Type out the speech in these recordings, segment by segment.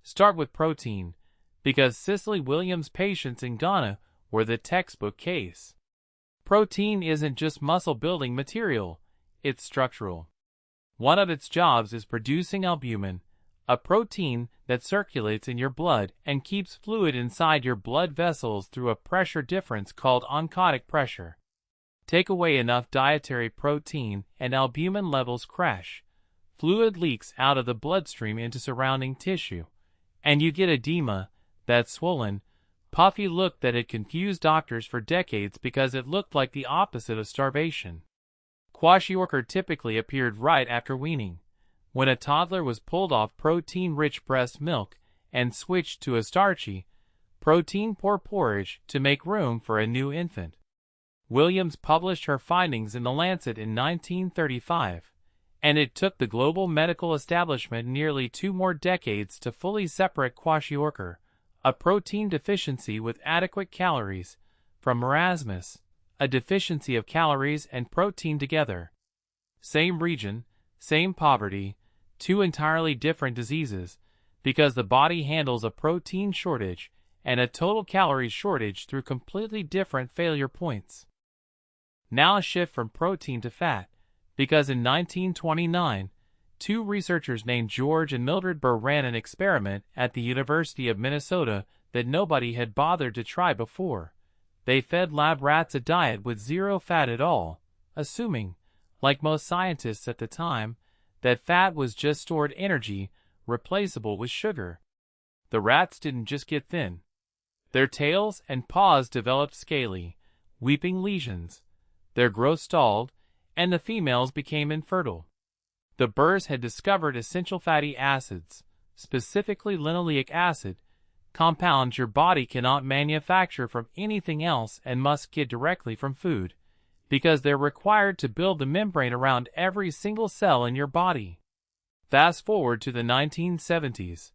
Start with protein, because Cicely Williams' patients in Ghana were the textbook case. Protein isn't just muscle-building material, it's structural. One of its jobs is producing albumin, a protein that circulates in your blood and keeps fluid inside your blood vessels through a pressure difference called oncotic pressure. Take away enough dietary protein and albumin levels crash. Fluid leaks out of the bloodstream into surrounding tissue, and you get edema, that swollen, puffy look that had confused doctors for decades because it looked like the opposite of starvation. Kwashiorkor typically appeared right after weaning, when a toddler was pulled off protein-rich breast milk and switched to a starchy, protein-poor porridge to make room for a new infant. Williams published her findings in The Lancet in 1935, and it took the global medical establishment nearly 2 more decades to fully separate Kwashiorkor, a protein deficiency with adequate calories, from marasmus, a deficiency of calories and protein together. Same region, same poverty, 2 entirely different diseases, because the body handles a protein shortage and a total calorie shortage through completely different failure points. Now a shift from protein to fat, because in 1929, 2 researchers named George and Mildred Burr ran an experiment at the University of Minnesota that nobody had bothered to try before. They fed lab rats a diet with 0 fat at all, assuming, like most scientists at the time, that fat was just stored energy, replaceable with sugar. The rats didn't just get thin. Their tails and paws developed scaly, weeping lesions. Their growth stalled, and the females became infertile. The Burrs had discovered essential fatty acids, specifically linoleic acid, compounds your body cannot manufacture from anything else and must get directly from food, because they're required to build the membrane around every single cell in your body. Fast forward to the 1970s,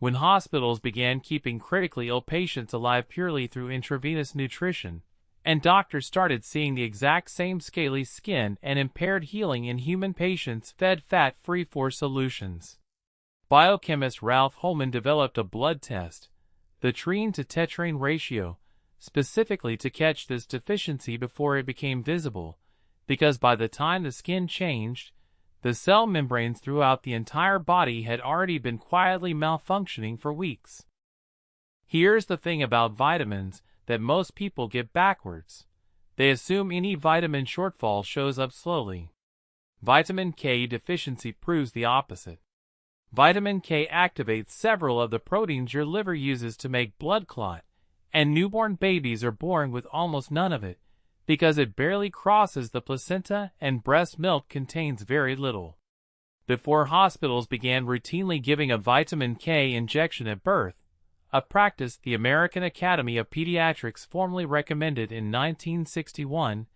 when hospitals began keeping critically ill patients alive purely through intravenous nutrition, and doctors started seeing the exact same scaly skin and impaired healing in human patients fed fat-free for solutions. Biochemist Ralph Holman developed a blood test, the trene to tetrane ratio, specifically to catch this deficiency before it became visible, because by the time the skin changed, the cell membranes throughout the entire body had already been quietly malfunctioning for weeks. Here's the thing about vitamins that most people get backwards. They assume any vitamin shortfall shows up slowly. Vitamin K deficiency proves the opposite. Vitamin K activates several of the proteins your liver uses to make blood clot, and newborn babies are born with almost none of it, because it barely crosses the placenta and breast milk contains very little. Before hospitals began routinely giving a vitamin K injection at birth, a practice the American Academy of Pediatrics formally recommended in 1961,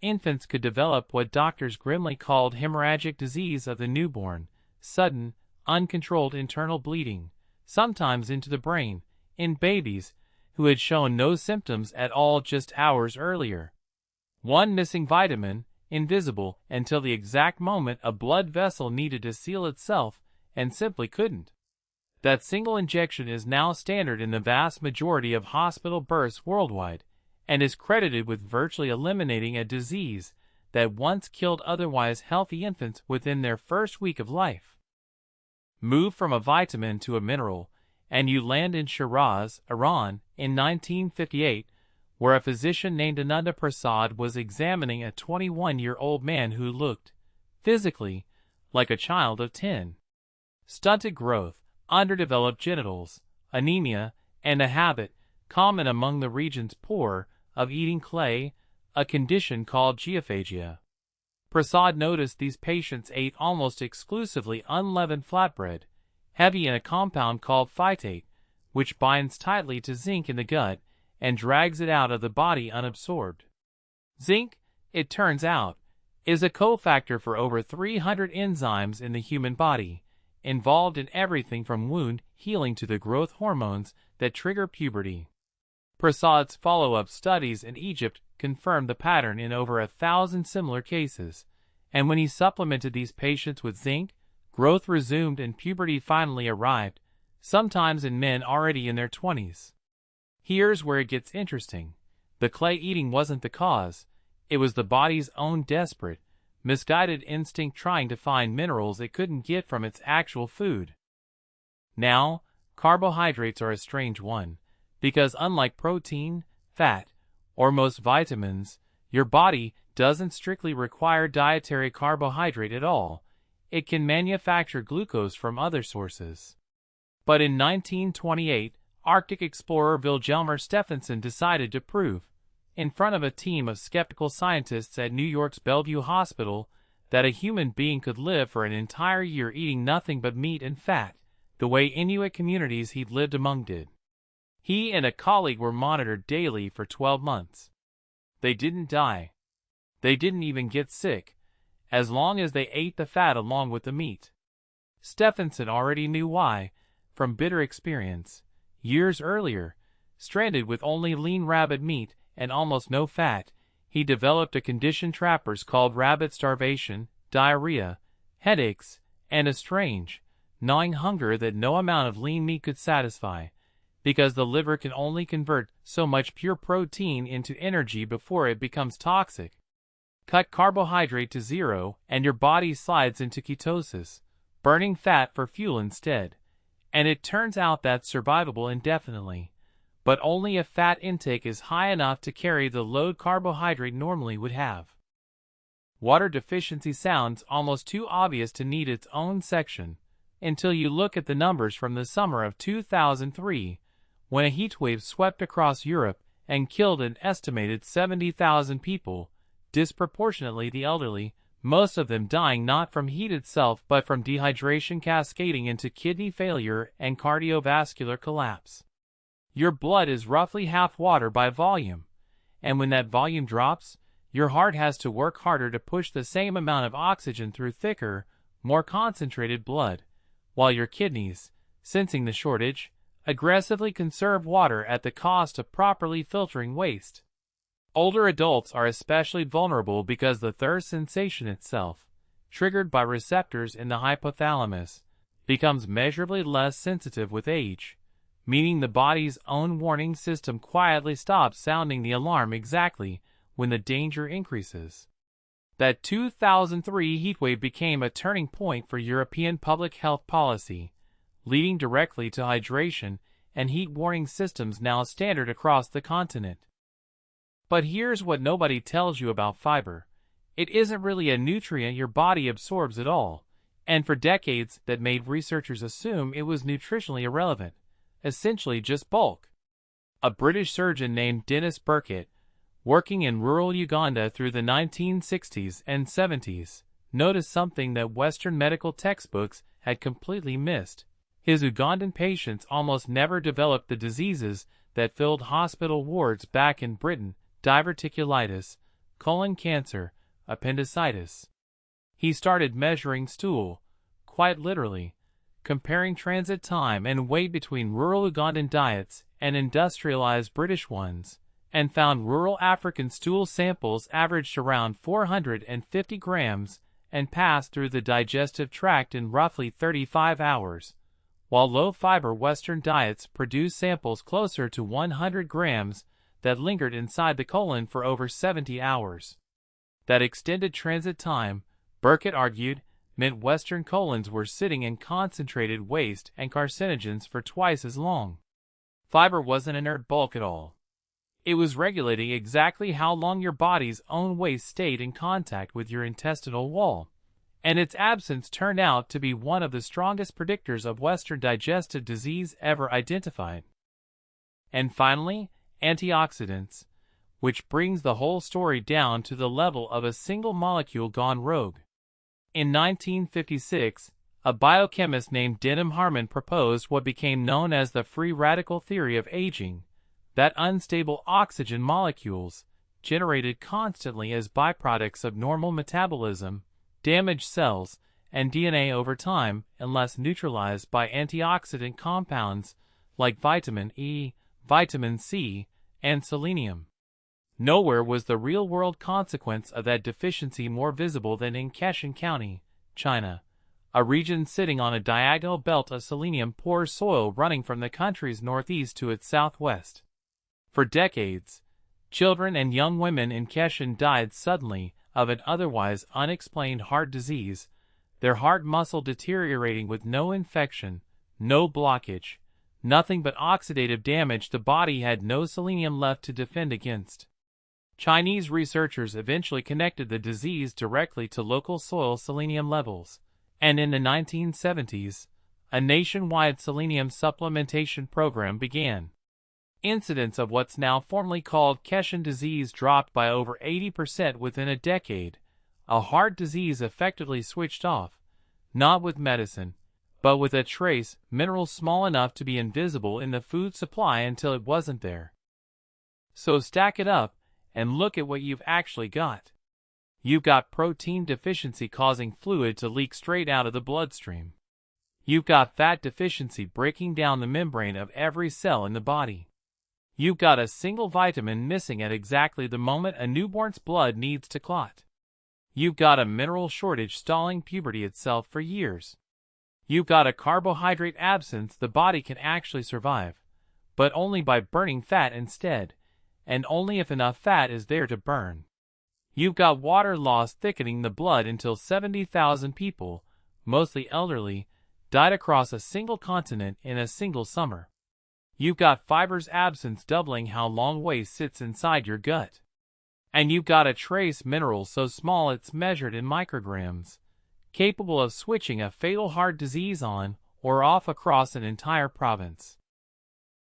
infants could develop what doctors grimly called hemorrhagic disease of the newborn, sudden, uncontrolled internal bleeding, sometimes into the brain, in babies who had shown no symptoms at all just hours earlier. One missing vitamin, invisible until the exact moment a blood vessel needed to seal itself and simply couldn't. That single injection is now standard in the vast majority of hospital births worldwide, and is credited with virtually eliminating a disease that once killed otherwise healthy infants within their first week of life. Move from a vitamin to a mineral, and you land in Shiraz, Iran, in 1958, where a physician named Ananda Prasad was examining a 21-year-old man who looked, physically, like a child of 10. Stunted growth, underdeveloped genitals, anemia, and a habit, common among the region's poor, of eating clay, a condition called geophagia. Prasad noticed these patients ate almost exclusively unleavened flatbread, heavy in a compound called phytate, which binds tightly to zinc in the gut and drags it out of the body unabsorbed. Zinc, it turns out, is a cofactor for over 300 enzymes in the human body, involved in everything from wound healing to the growth hormones that trigger puberty. Prasad's follow-up studies in Egypt confirmed the pattern in over 1,000 similar cases, and when he supplemented these patients with zinc, growth resumed and puberty finally arrived, sometimes in men already in their 20s. Here's where it gets interesting. The clay eating wasn't the cause, it was the body's own desperate, misguided instinct trying to find minerals it couldn't get from its actual food. Now, carbohydrates are a strange one, because unlike protein, fat, or most vitamins, your body doesn't strictly require dietary carbohydrate at all. It can manufacture glucose from other sources. But in 1928, Arctic explorer Vilhjalmur Stefansson decided to prove, in front of a team of skeptical scientists at New York's Bellevue Hospital, that a human being could live for an entire year eating nothing but meat and fat, the way Inuit communities he'd lived among did. He and a colleague were monitored daily for 12 months. They didn't die. They didn't even get sick, as long as they ate the fat along with the meat. Stefansson already knew why, from bitter experience. Years earlier, stranded with only lean rabbit meat and almost no fat, he developed a condition trappers called rabbit starvation, diarrhea, headaches, and a strange, gnawing hunger that no amount of lean meat could satisfy, because the liver can only convert so much pure protein into energy before it becomes toxic. Cut carbohydrate to zero and your body slides into ketosis, burning fat for fuel instead. And it turns out that's survivable indefinitely, but only if fat intake is high enough to carry the load carbohydrate normally would have. Water deficiency sounds almost too obvious to need its own section, until you look at the numbers from the summer of 2003, when a heatwave swept across Europe and killed an estimated 70,000 people, disproportionately the elderly, most of them dying not from heat itself but from dehydration cascading into kidney failure and cardiovascular collapse. Your blood is roughly half water by volume, and when that volume drops, your heart has to work harder to push the same amount of oxygen through thicker, more concentrated blood, while your kidneys, sensing the shortage, aggressively conserve water at the cost of properly filtering waste. Older adults are especially vulnerable because the thirst sensation itself, triggered by receptors in the hypothalamus, becomes measurably less sensitive with age, meaning the body's own warning system quietly stops sounding the alarm exactly when the danger increases. That 2003 heatwave became a turning point for European public health policy, leading directly to hydration and heat warning systems now standard across the continent. But here's what nobody tells you about fiber. It isn't really a nutrient your body absorbs at all, and for decades that made researchers assume it was nutritionally irrelevant, essentially just bulk. A British surgeon named Dennis Burkitt, working in rural Uganda through the 1960s and 70s, noticed something that Western medical textbooks had completely missed. His Ugandan patients almost never developed the diseases that filled hospital wards back in Britain: diverticulitis, colon cancer, appendicitis. He started measuring stool, quite literally, comparing transit time and weight between rural Ugandan diets and industrialized British ones, and found rural African stool samples averaged around 450 grams and passed through the digestive tract in roughly 35 hours, while low-fiber Western diets produced samples closer to 100 grams that lingered inside the colon for over 70 hours. That extended transit time, Burkitt argued, meant Western colons were sitting in concentrated waste and carcinogens for twice as long. Fiber wasn't inert bulk at all. It was regulating exactly how long your body's own waste stayed in contact with your intestinal wall, and its absence turned out to be one of the strongest predictors of Western digestive disease ever identified. And finally, antioxidants, which brings the whole story down to the level of a single molecule gone rogue. In 1956, a biochemist named Denham Harman proposed what became known as the free radical theory of aging, that unstable oxygen molecules, generated constantly as byproducts of normal metabolism, damage cells and DNA over time unless neutralized by antioxidant compounds like vitamin E, vitamin C, and selenium. Nowhere was the real-world consequence of that deficiency more visible than in Keshan County, China, a region sitting on a diagonal belt of selenium-poor soil running from the country's northeast to its southwest. For decades, children and young women in Keshin died suddenly of an otherwise unexplained heart disease, their heart muscle deteriorating with no infection, no blockage, nothing but oxidative damage. The body had no selenium left to defend against. Chinese researchers eventually connected the disease directly to local soil selenium levels, and in the 1970s, a nationwide selenium supplementation program began. Incidence of what's now formally called Keshin disease dropped by over 80% within a decade. A heart disease effectively switched off, not with medicine, but with a trace mineral small enough to be invisible in the food supply until it wasn't there. So stack it up and look at what you've actually got. You've got protein deficiency causing fluid to leak straight out of the bloodstream. You've got fat deficiency breaking down the membrane of every cell in the body. You've got a single vitamin missing at exactly the moment a newborn's blood needs to clot. You've got a mineral shortage stalling puberty itself for years. You've got a carbohydrate absence. The body can actually survive, but only by burning fat instead, and only if enough fat is there to burn. You've got water loss thickening the blood until 70,000 people, mostly elderly, died across a single continent in a single summer. You've got fibers absence doubling how long waste sits inside your gut. And you've got a trace mineral so small it's measured in micrograms, capable of switching a fatal heart disease on or off across an entire province.